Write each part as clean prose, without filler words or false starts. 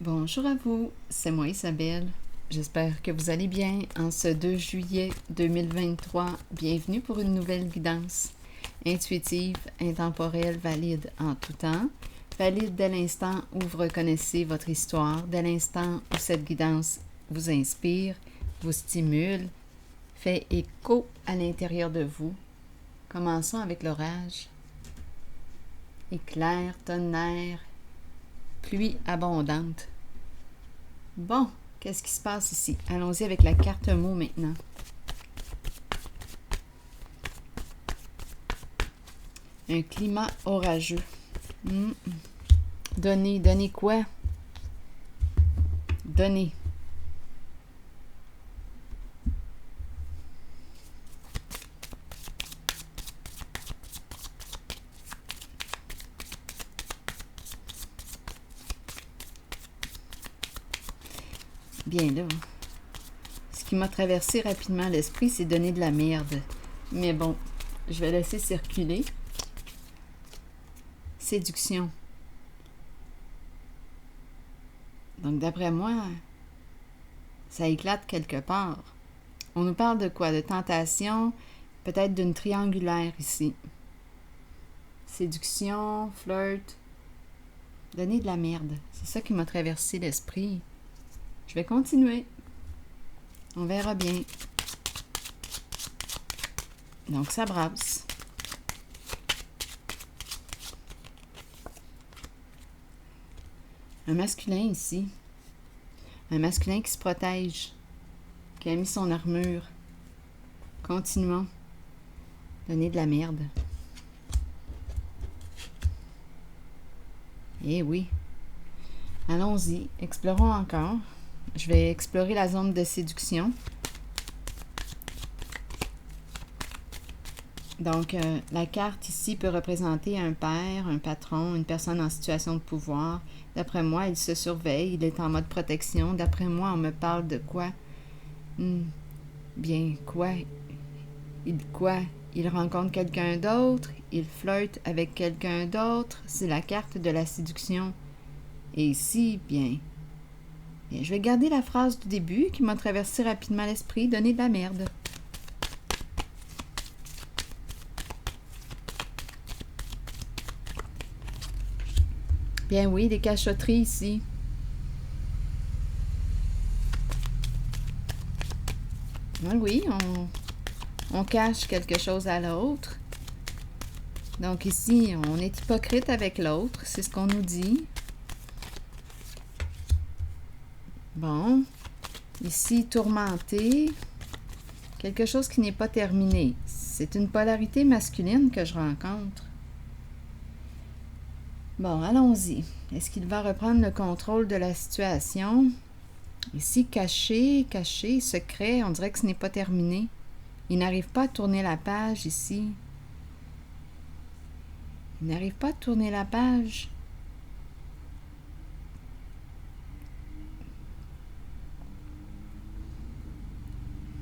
Bonjour à vous, c'est moi Isabelle. J'espère que vous allez bien en ce 2 juillet 2023. Bienvenue pour une nouvelle guidance intuitive, intemporelle, valide en tout temps. Valide dès l'instant où vous reconnaissez votre histoire, dès l'instant où cette guidance vous inspire, vous stimule, fait écho à l'intérieur de vous. Commençons avec l'orage. Éclair, tonnerre, pluie abondante. Bon, qu'est-ce qui se passe ici? Allons-y avec la carte mot maintenant. Un climat orageux. Donnez quoi? Donnez. Bien là. Ce qui m'a traversé rapidement l'esprit, c'est donner de la merde. Mais bon, je vais laisser circuler. Séduction. Donc d'après moi, ça éclate quelque part. On nous parle de quoi? De tentation, peut-être d'une triangulaire ici. Séduction, flirt, donner de la merde. C'est ça qui m'a traversé l'esprit. Je vais continuer. On verra bien. Donc ça brasse. Un masculin ici. Un masculin qui se protège, qui a mis son armure. Continuons. Donner de la merde. Eh oui. Allons-y. Explorons encore. Je vais explorer la zone de séduction. Donc, la carte ici peut représenter un père, un patron, une personne en situation de pouvoir. D'après moi, il se surveille, il est en mode protection. D'après moi, on me parle de quoi? Bien, quoi? Il rencontre quelqu'un d'autre, il flirte avec quelqu'un d'autre. C'est la carte de la séduction. Et ici, bien, je vais garder la phrase du début qui m'a traversé rapidement l'esprit, donner de la merde. Bien oui, des cachotteries ici. Oui, on cache quelque chose à l'autre. Donc ici, on est hypocrite avec l'autre, c'est ce qu'on nous dit. Bon, ici, tourmenté, quelque chose qui n'est pas terminé. C'est une polarité masculine que je rencontre. Bon, allons-y. Est-ce qu'il va reprendre le contrôle de la situation? Ici, caché, secret, on dirait que ce n'est pas terminé. Il n'arrive pas à tourner la page ici. Il n'arrive pas à tourner la page.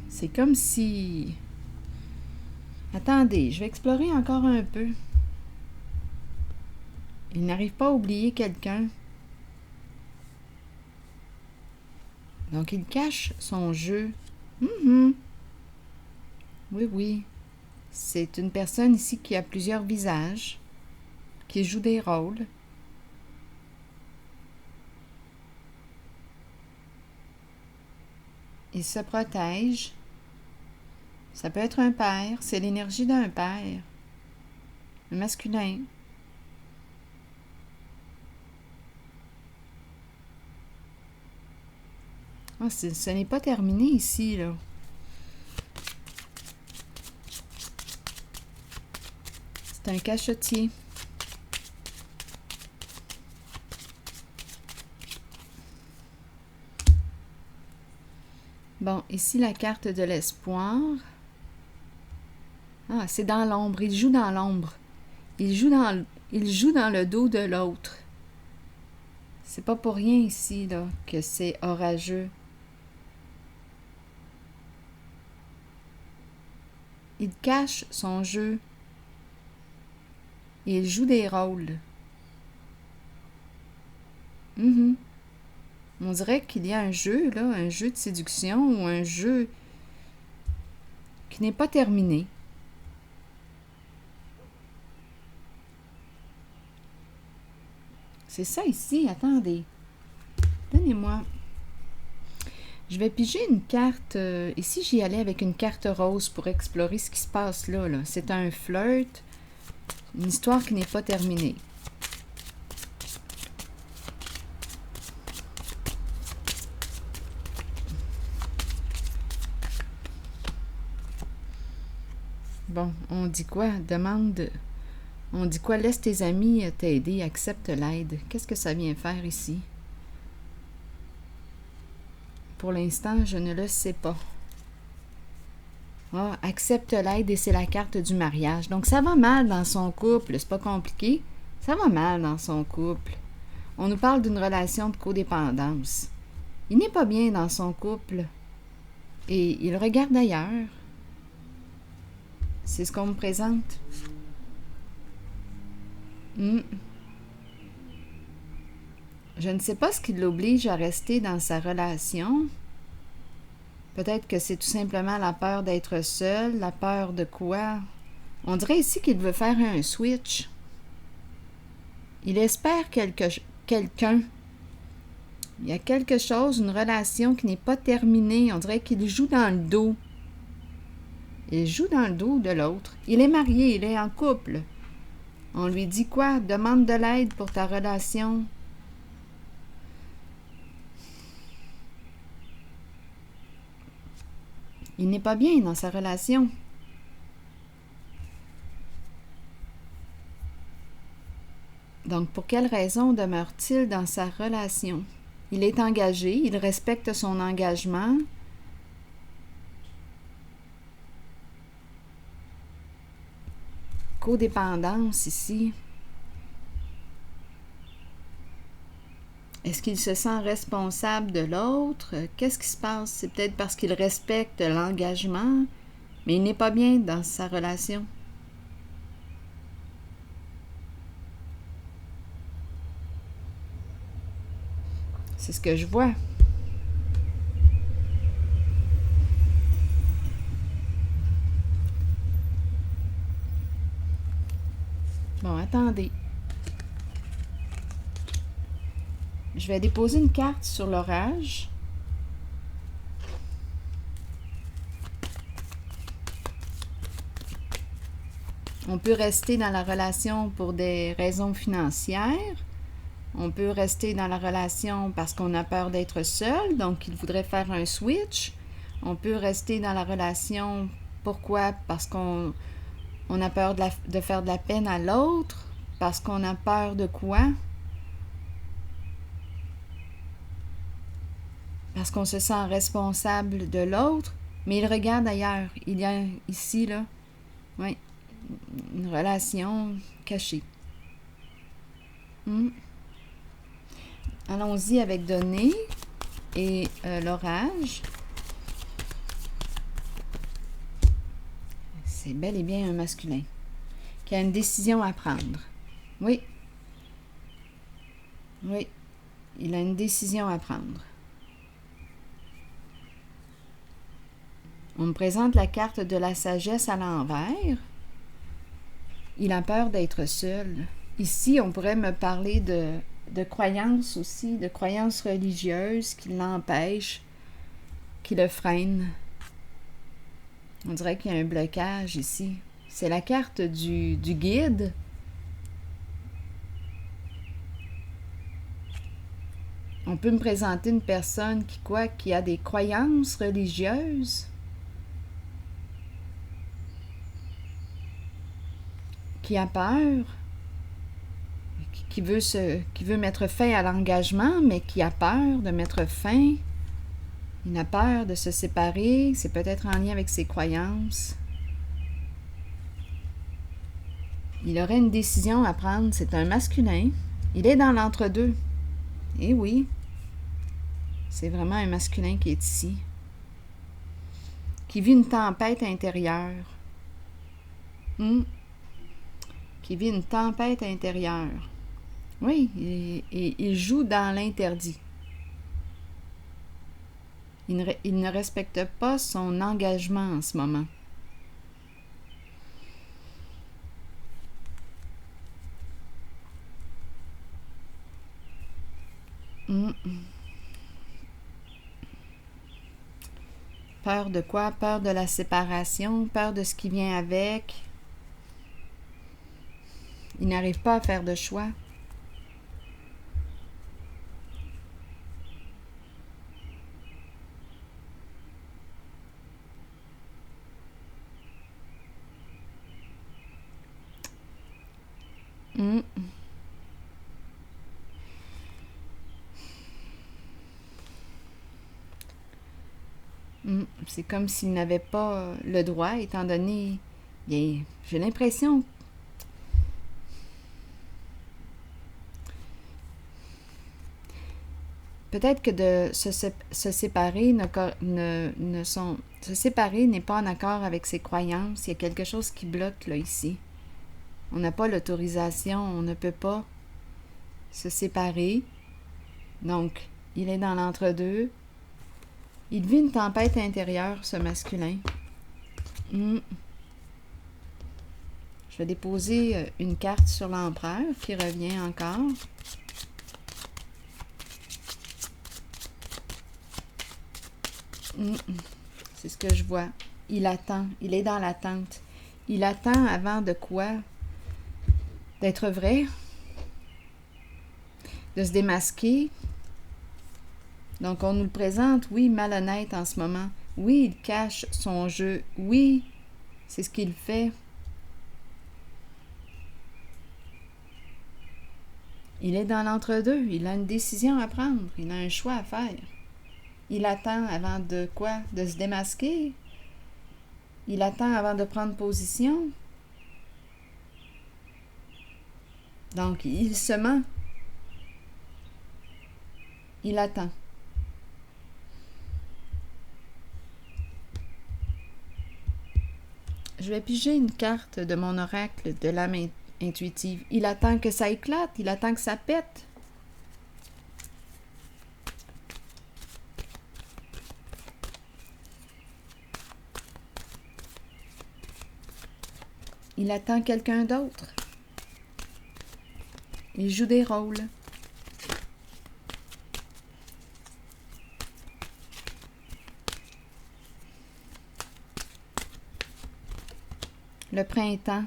C'est comme si... Attendez, je vais explorer encore un peu. Il n'arrive pas à oublier quelqu'un. Donc, il cache son jeu. Oui, oui. C'est une personne ici qui a plusieurs visages, qui joue des rôles. Il se protège. Ça peut être un père. C'est l'énergie d'un père. Un masculin. Oh, ce n'est pas terminé ici, là. C'est un cachotier. Bon, ici, la carte de l'espoir. Ah, c'est dans l'ombre. Il joue dans l'ombre. Il joue dans le dos de l'autre. C'est pas pour rien ici, là, que c'est orageux. Il cache son jeu. Et il joue des rôles. On dirait qu'il y a un jeu, là, un jeu de séduction ou un jeu qui n'est pas terminé. C'est ça ici, attendez. Donnez-moi. Je vais piger une carte. Ici, j'y allais avec une carte rose pour explorer ce qui se passe là. C'est un flirt, une histoire qui n'est pas terminée. Bon, on dit quoi? Demande. On dit quoi? Laisse tes amis t'aider, accepte l'aide. Qu'est-ce que ça vient faire ici? Pour l'instant, je ne le sais pas. Ah, accepte l'aide et c'est la carte du mariage. Donc, ça va mal dans son couple. C'est pas compliqué. Ça va mal dans son couple. On nous parle d'une relation de codépendance. Il n'est pas bien dans son couple. Et il regarde ailleurs. C'est ce qu'on me présente. Je ne sais pas ce qui l'oblige à rester dans sa relation. Peut-être que c'est tout simplement la peur d'être seul, la peur de quoi? On dirait ici qu'il veut faire un switch. Il espère quelqu'un. Il y a quelque chose, une relation qui n'est pas terminée. On dirait qu'il joue dans le dos. Il joue dans le dos de l'autre. Il est marié, il est en couple. On lui dit quoi? Demande de l'aide pour ta relation. Il n'est pas bien dans sa relation. Donc, pour quelle raison demeure-t-il dans sa relation? Il est engagé, il respecte son engagement. Codépendance ici. Est-ce qu'il se sent responsable de l'autre? Qu'est-ce qui se passe? C'est peut-être parce qu'il respecte l'engagement, mais il n'est pas bien dans sa relation. C'est ce que je vois. Bon, attendez. Je vais déposer une carte sur l'orage. On peut rester dans la relation pour des raisons financières. On peut rester dans la relation parce qu'on a peur d'être seul, donc il voudrait faire un switch. On peut rester dans la relation, pourquoi? Parce qu'on a peur de faire de la peine à l'autre, parce qu'on a peur de quoi? Parce qu'on se sent responsable de l'autre, mais il regarde ailleurs. Il y a ici, là, oui, une relation cachée. Allons-y avec données et l'orage. C'est bel et bien un masculin qui a une décision à prendre. Oui. Oui. Il a une décision à prendre. On me présente la carte de la sagesse à l'envers. Il a peur d'être seul. Ici, on pourrait me parler de croyances aussi, de croyances religieuses qui l'empêchent, qui le freinent. On dirait qu'il y a un blocage ici. C'est la carte du guide. On peut me présenter une personne qui a des croyances religieuses, qui a peur, qui veut mettre fin à l'engagement, mais qui a peur de mettre fin. Il a peur de se séparer. C'est peut-être en lien avec ses croyances. Il aurait une décision à prendre. C'est un masculin. Il est dans l'entre-deux. Eh oui, c'est vraiment un masculin qui est ici, qui vit une tempête intérieure. Qui vit une tempête intérieure. Oui, et il joue dans l'interdit. Il ne respecte pas son engagement en ce moment. Peur de quoi? Peur de la séparation, peur de ce qui vient avec. Il n'arrive pas à faire de choix. C'est comme s'il n'avait pas le droit, étant donné... J'ai l'impression... Peut-être que de se séparer se séparer n'est pas en accord avec ses croyances. Il y a quelque chose qui bloque là ici. On n'a pas l'autorisation, on ne peut pas se séparer. Donc, il est dans l'entre-deux. Il vit une tempête intérieure, ce masculin. Je vais déposer une carte sur l'empereur qui revient encore. C'est ce que je vois. Il attend. Il est dans l'attente. Il attend avant de quoi? D'être vrai. De se démasquer. Donc, on nous le présente, oui, malhonnête en ce moment. Oui, il cache son jeu. Oui, c'est ce qu'il fait. Il est dans l'entre-deux. Il a une décision à prendre. Il a un choix à faire. Il attend avant de quoi? De se démasquer. Il attend avant de prendre position. Donc, il se ment. Il attend. Je vais piger une carte de mon oracle de l'âme intuitive. Il attend que ça éclate. Il attend que ça pète. Il attend quelqu'un d'autre. Il joue des rôles. Le printemps,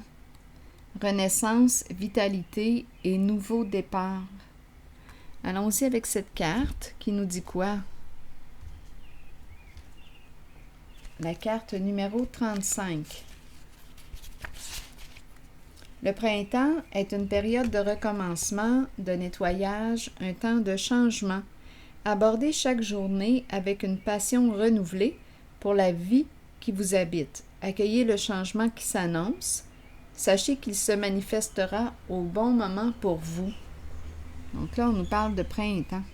renaissance, vitalité et nouveau départ. Allons-y avec cette carte qui nous dit quoi? La carte numéro 35. Le printemps est une période de recommencement, de nettoyage, un temps de changement. Abordez chaque journée avec une passion renouvelée pour la vie qui vous habite. Accueillez le changement qui s'annonce. Sachez qu'il se manifestera au bon moment pour vous. Donc là, on nous parle de printemps,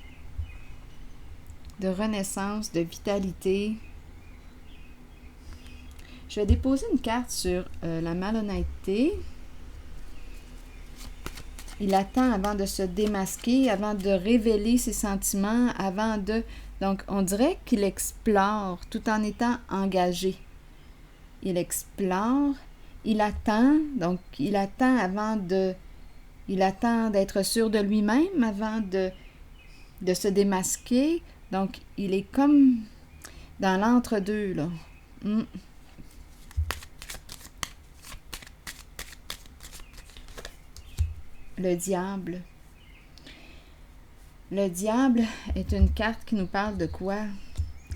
de renaissance, de vitalité. Je vais déposer une carte sur la malhonnêteté. Il attend avant de se démasquer, avant de révéler ses sentiments, avant de... Donc, on dirait qu'il explore tout en étant engagé. Il explore, il attend, donc il attend avant de... Il attend d'être sûr de lui-même avant de se démasquer. Donc, il est comme dans l'entre-deux, là. Le diable. Le diable est une carte qui nous parle de quoi?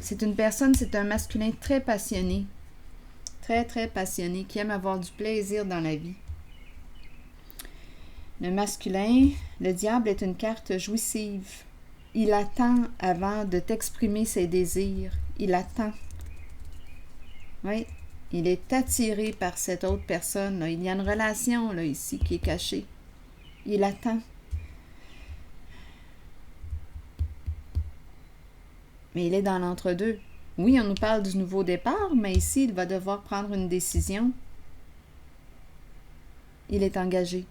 C'est une personne, c'est un masculin très passionné. Très, très passionné, qui aime avoir du plaisir dans la vie. Le masculin, le diable est une carte jouissive. Il attend avant de t'exprimer ses désirs. Il attend. Oui, il est attiré par cette autre personne, là. Il y a une relation là, ici qui est cachée. Il attend. Mais il est dans l'entre-deux. Oui, on nous parle du nouveau départ, mais ici, il va devoir prendre une décision. Il est engagé.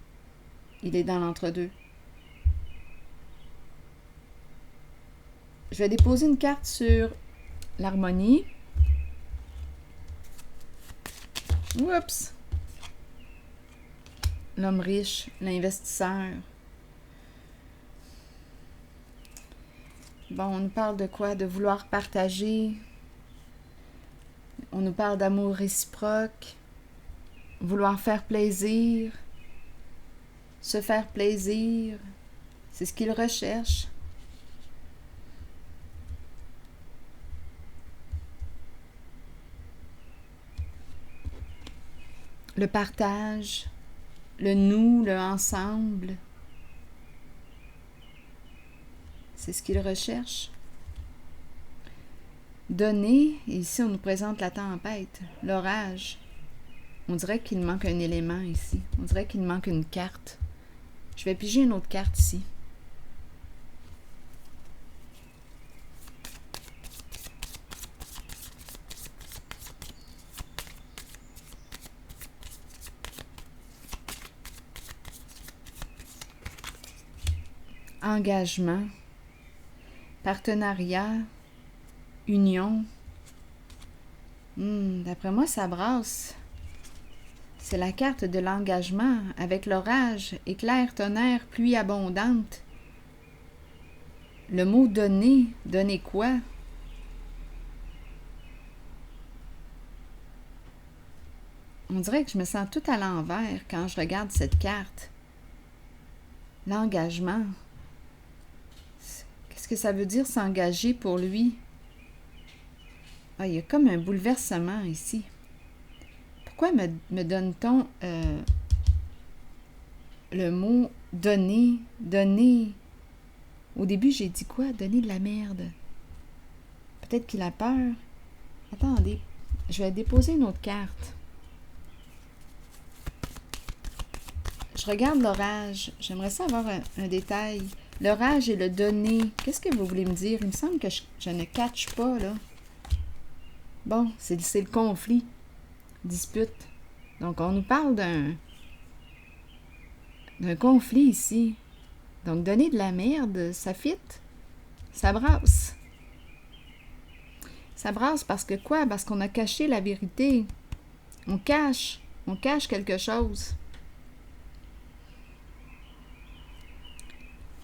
Il est dans l'entre-deux. Je vais déposer une carte sur l'harmonie. Oups! L'homme riche, l'investisseur. Bon, on nous parle de quoi? De vouloir partager. On nous parle d'amour réciproque. Vouloir faire plaisir. Se faire plaisir. C'est ce qu'il recherche. Le partage. Le nous, le ensemble. C'est ce qu'il recherche. Donner, et ici on nous présente la tempête, l'orage. On dirait qu'il manque un élément ici. On dirait qu'il manque une carte. Je vais piger une autre carte ici. Engagement, partenariat, union. D'après moi, ça brasse. C'est la carte de l'engagement avec l'orage, éclair, tonnerre, pluie abondante. Le mot donner, donner quoi? On dirait que je me sens tout à l'envers quand je regarde cette carte. L'engagement. Qu'est-ce que ça veut dire s'engager pour lui? Ah, il y a comme un bouleversement ici. Pourquoi me donne-t-on le mot donner, donner? Au début, j'ai dit quoi? Donner de la merde. Peut-être qu'il a peur. Attendez, je vais déposer une autre carte. Je regarde l'orage. J'aimerais ça avoir un détail. L'orage et le donner. Qu'est-ce que vous voulez me dire? Il me semble que je ne catch pas, là. Bon, c'est le conflit. Dispute. Donc, on nous parle d'un conflit ici. Donc, donner de la merde, ça fit. Ça brasse. Ça brasse parce que quoi? Parce qu'on a caché la vérité. On cache quelque chose.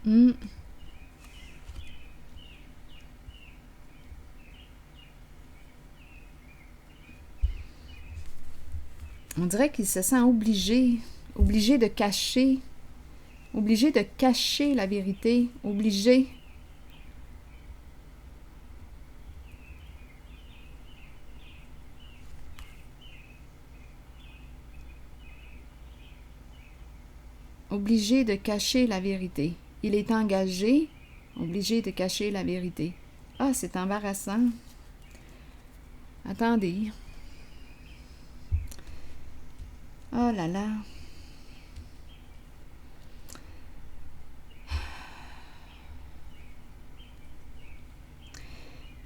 On dirait qu'il se sent obligé de cacher la vérité, obligé. Obligé de cacher la vérité. Il est engagé, obligé de cacher la vérité. Ah, c'est embarrassant. Attendez. Oh là là.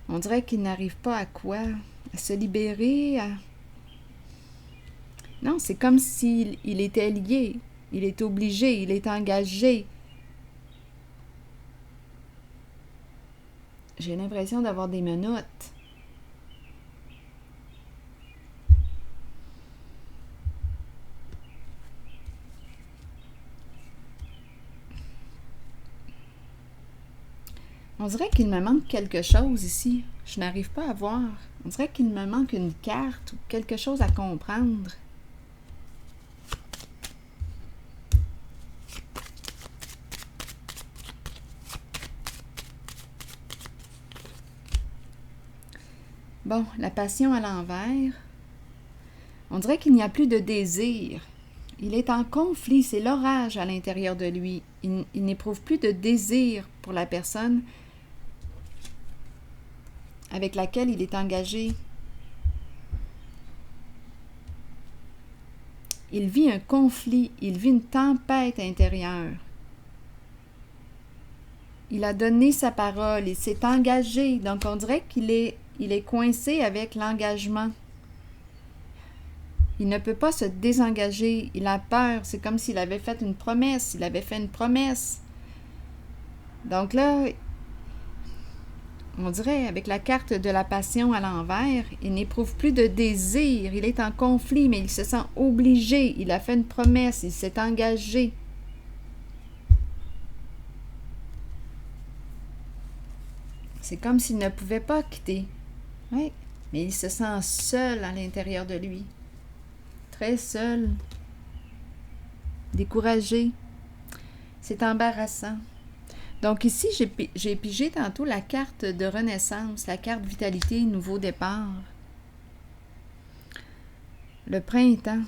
On dirait qu'il n'arrive pas à quoi? À se libérer, Non, c'est comme s'il était lié. Il est obligé, il est engagé. J'ai l'impression d'avoir des menottes. On dirait qu'il me manque quelque chose ici. Je n'arrive pas à voir. On dirait qu'il me manque une carte ou quelque chose à comprendre. Bon, la passion à l'envers. On dirait qu'il n'y a plus de désir. Il est en conflit, c'est l'orage à l'intérieur de lui. Il n'éprouve plus de désir pour la personne avec laquelle il est engagé. Il vit un conflit, il vit une tempête intérieure. Il a donné sa parole, il s'est engagé. Donc on dirait qu'il est coincé avec l'engagement. Il ne peut pas se désengager, il a peur, c'est comme s'il avait fait une promesse, Donc là, on dirait, avec la carte de la passion à l'envers, il n'éprouve plus de désir, il est en conflit, mais il se sent obligé, il a fait une promesse, il s'est engagé. C'est comme s'il ne pouvait pas quitter. Oui, mais il se sent seul à l'intérieur de lui. Très seul. Découragé. C'est embarrassant. Donc ici, j'ai pigé tantôt la carte de renaissance, la carte vitalité, nouveau départ. Le printemps.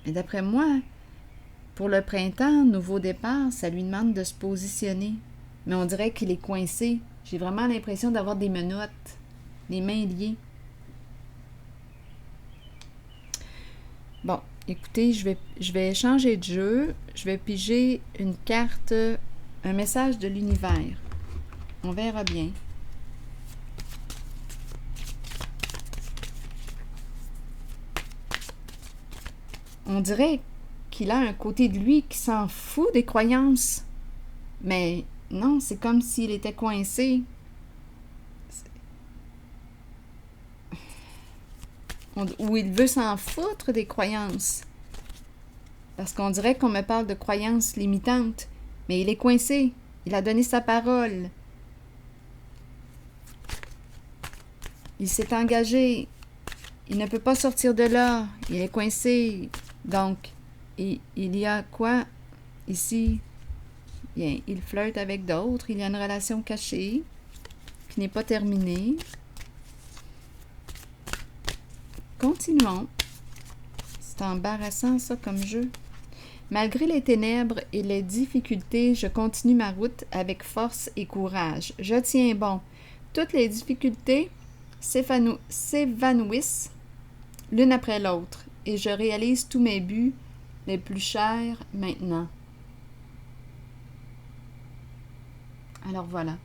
Et d'après moi, pour le printemps, nouveau départ, ça lui demande de se positionner. Mais on dirait qu'il est coincé. J'ai vraiment l'impression d'avoir des menottes, les mains liées. Bon, écoutez, je vais changer de jeu. Je vais piger une carte, un message de l'univers. On verra bien. On dirait qu'il a un côté de lui qui s'en fout des croyances. Mais non, c'est comme s'il était coincé. Ou il veut s'en foutre des croyances. Parce qu'on dirait qu'on me parle de croyances limitantes. Mais il est coincé. Il a donné sa parole. Il s'est engagé. Il ne peut pas sortir de là. Il est coincé. Donc, il y a quoi ici? Bien, il flirte avec d'autres. Il y a une relation cachée qui n'est pas terminée. Continuons. C'est embarrassant, ça, comme jeu. Malgré les ténèbres et les difficultés, je continue ma route avec force et courage. Je tiens bon. Toutes les difficultés s'évanouissent l'une après l'autre et je réalise tous mes buts les plus chers maintenant. Alors voilà.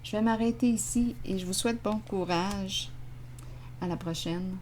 Je vais m'arrêter ici et je vous souhaite bon courage. À la prochaine.